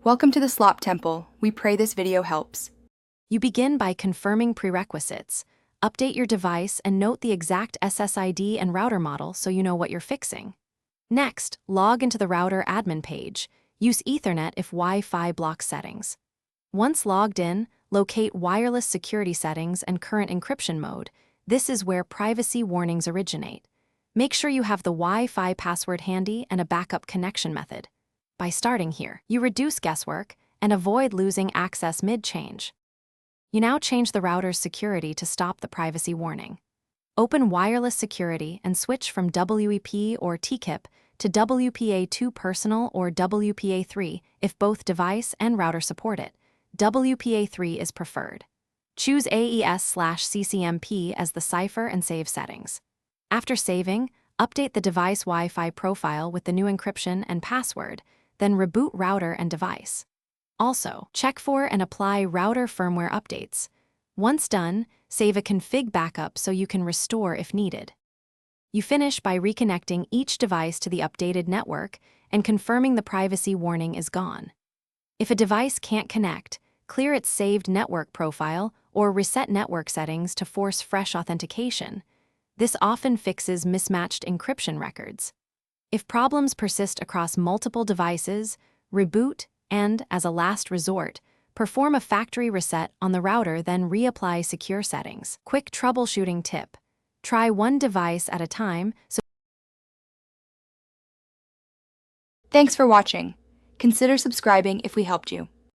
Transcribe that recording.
Welcome to the Slop Temple. We pray this video helps. You begin by confirming prerequisites. Update your device and note the exact SSID and router model so you know what you're fixing. Next, log into the router admin page. Use Ethernet if Wi-Fi blocks settings. Once logged in, locate wireless security settings and current encryption mode. This is where privacy warnings originate. Make sure you have the Wi-Fi password handy and a backup connection method. By starting here, you reduce guesswork and avoid losing access mid-change. You now change the router's security to stop the privacy warning. Open wireless security and switch from WEP or TKIP to WPA2 Personal or WPA3 if both device and router support it. WPA3 is preferred. Choose AES/CCMP as the cipher and save settings. After saving, update the device Wi-Fi profile with the new encryption and password, then reboot router and device. Also, check for and apply router firmware updates. Once done, save a config backup so you can restore if needed. You finish by reconnecting each device to the updated network and confirming the privacy warning is gone. If a device can't connect, clear its saved network profile or reset network settings to force fresh authentication. This often fixes mismatched encryption records. If problems persist across multiple devices, reboot and, as a last resort, perform a factory reset on the router, then reapply secure settings. Quick troubleshooting tip: try one device at a time. Thanks for watching. Consider subscribing if we helped you.